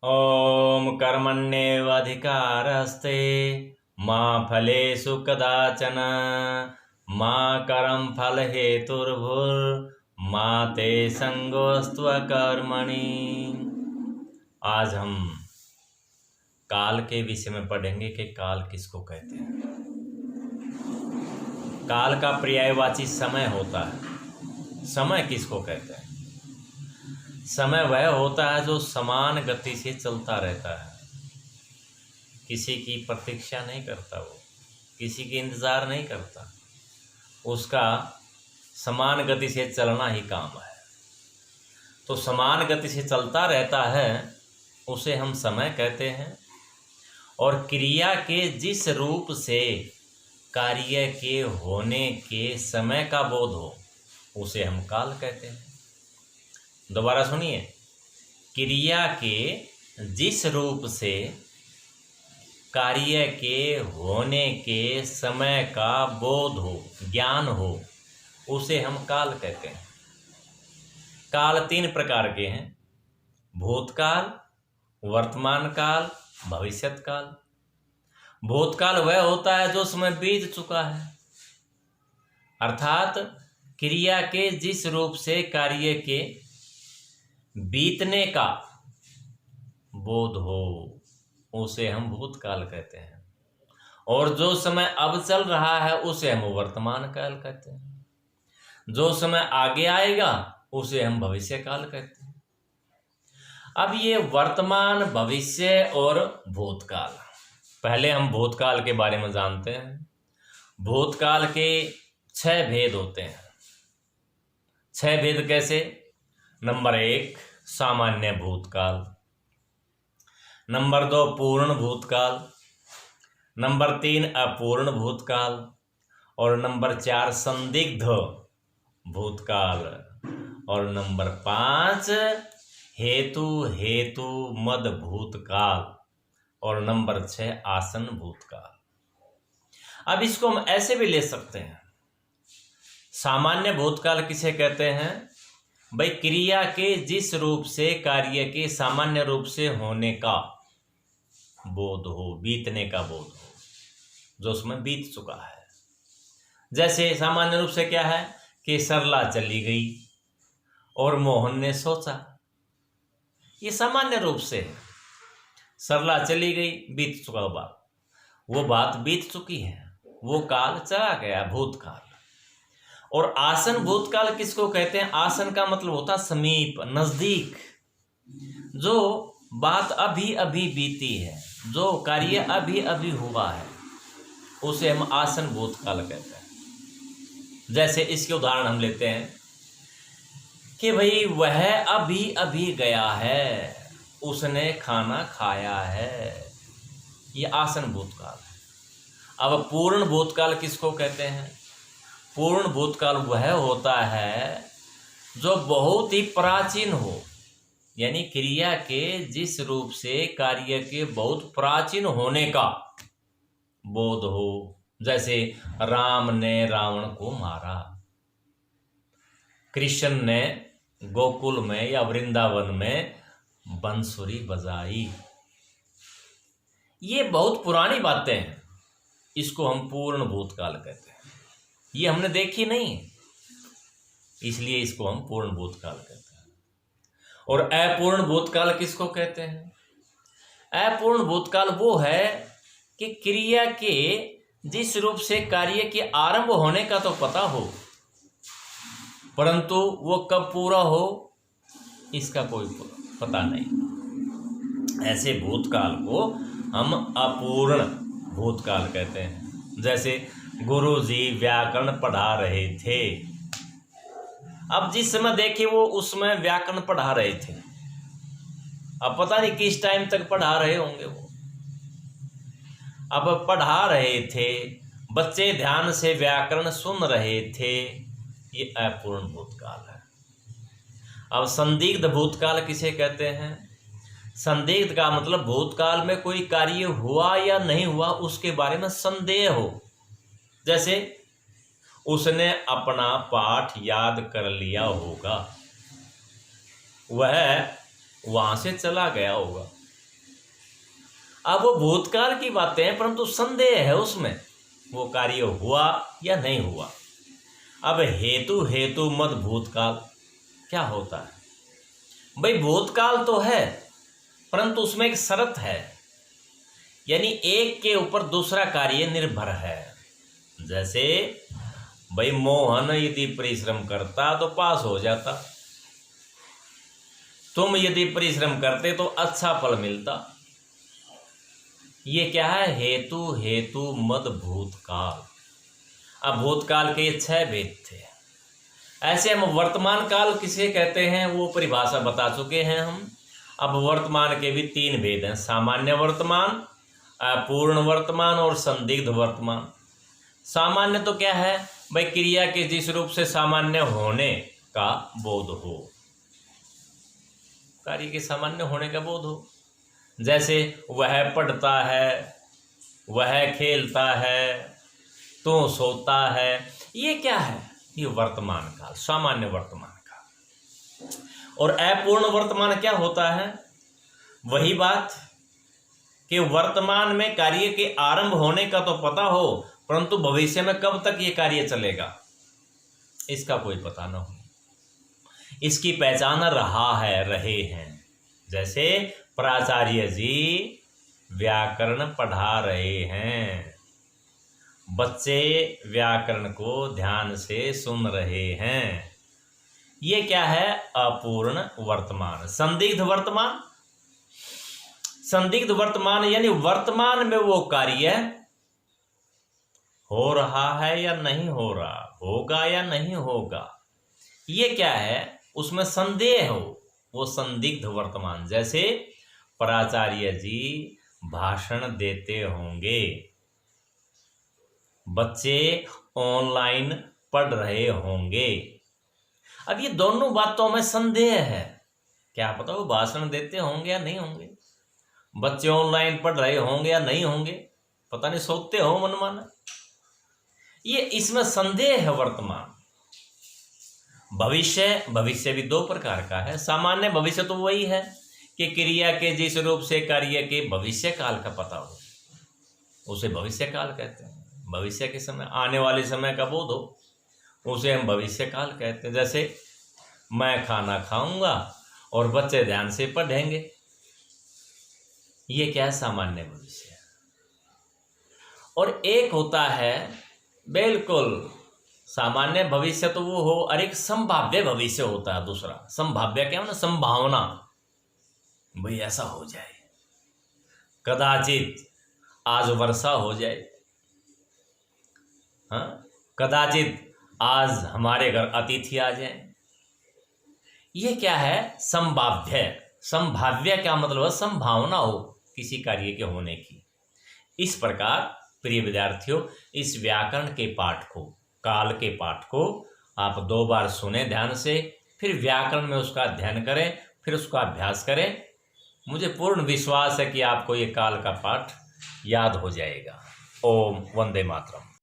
ॐ कर्मण्येवाधिकारस्ते मा फलेषु कदाचन मा कर्मफलहेतुर्भुर्मा ते संगोऽस्त्व कर्मणि। आज हम काल के विषय में पढ़ेंगे कि काल किसको कहते हैं। काल का पर्यायवाची समय होता है। समय किसको कहते हैं? समय वह होता है जो समान गति से चलता रहता है, किसी की प्रतीक्षा नहीं करता, वो किसी की इंतज़ार नहीं करता, उसका समान गति से चलना ही काम है। तो समान गति से चलता रहता है उसे हम समय कहते हैं। और क्रिया के जिस रूप से कार्य के होने के समय का बोध हो उसे हम काल कहते हैं। दोबारा सुनिए, क्रिया के जिस रूप से कार्य के होने के समय का बोध हो, ज्ञान हो, उसे हम काल कहते हैं। काल 3 प्रकार के हैं: भूतकाल, वर्तमान काल, भविष्यत काल। भूतकाल वह होता है जो समय बीत चुका है, अर्थात क्रिया के जिस रूप से कार्य के बीतने का बोध हो उसे हम भूतकाल कहते हैं। और जो समय अब चल रहा है उसे हम वर्तमान काल कहते हैं। जो समय आगे आएगा उसे हम भविष्य काल कहते हैं। अब ये वर्तमान, भविष्य और भूतकाल, पहले हम भूतकाल के बारे में जानते हैं। भूतकाल के 6 भेद होते हैं। 6 भेद कैसे? नंबर 1 सामान्य भूतकाल, नंबर 2 पूर्ण भूतकाल, नंबर 3 अपूर्ण भूतकाल और नंबर 4 संदिग्ध भूतकाल और नंबर 5 हेतु मद भूतकाल और नंबर 6 आसन भूतकाल। अब इसको हम ऐसे भी ले सकते हैं। सामान्य भूतकाल किसे कहते हैं? भाई, क्रिया के जिस रूप से कार्य के सामान्य रूप से होने का बोध हो, बीतने का बोध हो, जो उसमें बीत चुका है। जैसे सामान्य रूप से क्या है कि सरला चली गई और मोहन ने सोचा, ये सामान्य रूप से है। सरला चली गई, बीत चुका बात, वो बात बीत चुकी है, वो काल चला गया, भूतकाल। और आसन भूतकाल किसको कहते हैं? आसन का मतलब होता समीप, नजदीक, जो बात अभी अभी बीती है, जो कार्य अभी अभी हुआ है, उसे हम आसन भूतकाल कहते हैं। जैसे इसके उदाहरण हम लेते हैं कि भाई वह अभी अभी गया है, उसने खाना खाया है, ये आसन भूतकाल है। अब पूर्ण भूतकाल किसको कहते हैं? पूर्ण भूतकाल वह होता है जो बहुत ही प्राचीन हो, यानी क्रिया के जिस रूप से कार्य के बहुत प्राचीन होने का बोध हो। जैसे राम ने रावण को मारा, कृष्ण ने गोकुल में या वृंदावन में बंसुरी बजाई, ये बहुत पुरानी बातें हैं, इसको हम पूर्ण भूतकाल कहते हैं। ये हमने देखी नहीं, इसलिए इसको हम पूर्ण भूतकाल कहते हैं। और अपूर्ण भूतकाल किसको कहते हैं? अपूर्ण भूतकाल वो है कि क्रिया के जिस रूप से कार्य के आरंभ होने का तो पता हो, परंतु वो कब पूरा हो इसका कोई पता नहीं। ऐसे भूतकाल को हम अपूर्ण भूतकाल कहते हैं। जैसे गुरुजी व्याकरण पढ़ा रहे थे, अब जिस समय देखे वो उसमें व्याकरण पढ़ा रहे थे, अब पता नहीं किस टाइम तक पढ़ा रहे होंगे वो। अब पढ़ा रहे थे, बच्चे ध्यान से व्याकरण सुन रहे थे, ये अपूर्ण भूतकाल है। अब संदिग्ध भूतकाल किसे कहते हैं? संदिग्ध का मतलब भूतकाल में कोई कार्य हुआ या नहीं हुआ उसके बारे में संदेह हो। जैसे उसने अपना पाठ याद कर लिया होगा, वह वहां से चला गया होगा, अब वो भूतकाल की बातें हैं, परंतु संदेह है उसमें, वो कार्य हुआ या नहीं हुआ। अब हेतु हेतु मत भूतकाल क्या होता है? भाई भूतकाल तो है, परंतु उसमें एक शर्त है, यानी एक के ऊपर दूसरा कार्य निर्भर है। जैसे भाई मोहन यदि परिश्रम करता तो पास हो जाता, तुम यदि परिश्रम करते तो अच्छा फल मिलता। ये क्या है? हेतु हेतु मद भूतकाल। अब भूतकाल के 6 भेद थे। ऐसे हम वर्तमान काल किसे कहते हैं वो परिभाषा बता चुके हैं हम। अब वर्तमान के भी 3 भेद हैं, सामान्य वर्तमान, अपूर्ण वर्तमान और संदिग्ध वर्तमान। सामान्य तो क्या है भाई? क्रिया के जिस रूप से सामान्य होने का बोध हो, कार्य के सामान्य होने का बोध हो। जैसे वह पढ़ता है, वह खेलता है, तो सोता है। ये क्या है? ये वर्तमान काल, सामान्य वर्तमान काल। और अपूर्ण वर्तमान क्या होता है? वही बात कि वर्तमान में कार्य के आरंभ होने का तो पता हो, परंतु भविष्य में कब तक ये कार्य चलेगा इसका कोई पता न हो। इसकी पहचान रहे हैं। जैसे प्राचार्य जी व्याकरण पढ़ा रहे हैं, बच्चे व्याकरण को ध्यान से सुन रहे हैं। ये क्या है? अपूर्ण वर्तमान। संदिग्ध वर्तमान, संदिग्ध वर्तमान यानी वर्तमान में वो कार्य हो रहा है या नहीं हो रहा, होगा या नहीं होगा, ये क्या है? उसमें संदेह हो, वो संदिग्ध वर्तमान। जैसे प्राचार्य जी भाषण देते होंगे, बच्चे ऑनलाइन पढ़ रहे होंगे। अब ये दोनों बातों में संदेह है, क्या पता वो भाषण देते होंगे या नहीं होंगे, बच्चे ऑनलाइन पढ़ रहे होंगे या नहीं होंगे, पता नहीं सोते हो मनमाना। ये इसमें संदेह है वर्तमान। भविष्य, भविष्य भी 2 प्रकार का है। सामान्य भविष्य तो वही है कि क्रिया के जिस रूप से कार्य के भविष्य काल का पता हो, उसे भविष्य काल कहते हैं। भविष्य के समय, आने वाले समय का बोध हो, उसे हम भविष्य काल कहते हैं। जैसे मैं खाना खाऊंगा और बच्चे ध्यान से पढ़ेंगे, ये क्या है? सामान्य भविष्य। और एक होता है बिल्कुल सामान्य भविष्य, तो वो हो, और एक संभाव्य भविष्य होता है दूसरा। संभाव्य क्या है? संभावना, भाई ऐसा हो जाए, कदाचित आज वर्षा हो जाए, हाँ, कदाचित आज हमारे घर अतिथि आ जाए। ये क्या है? संभाव्य। संभाव्य क्या मतलब है? संभावना हो किसी कार्य के होने की। इस प्रकार प्रिय विद्यार्थियों, इस व्याकरण के पाठ को, काल के पाठ को आप 2 बार सुने ध्यान से, फिर व्याकरण में उसका अध्ययन करें, फिर उसका अभ्यास करें। मुझे पूर्ण विश्वास है कि आपको ये काल का पाठ याद हो जाएगा। ओम वंदे मातरम।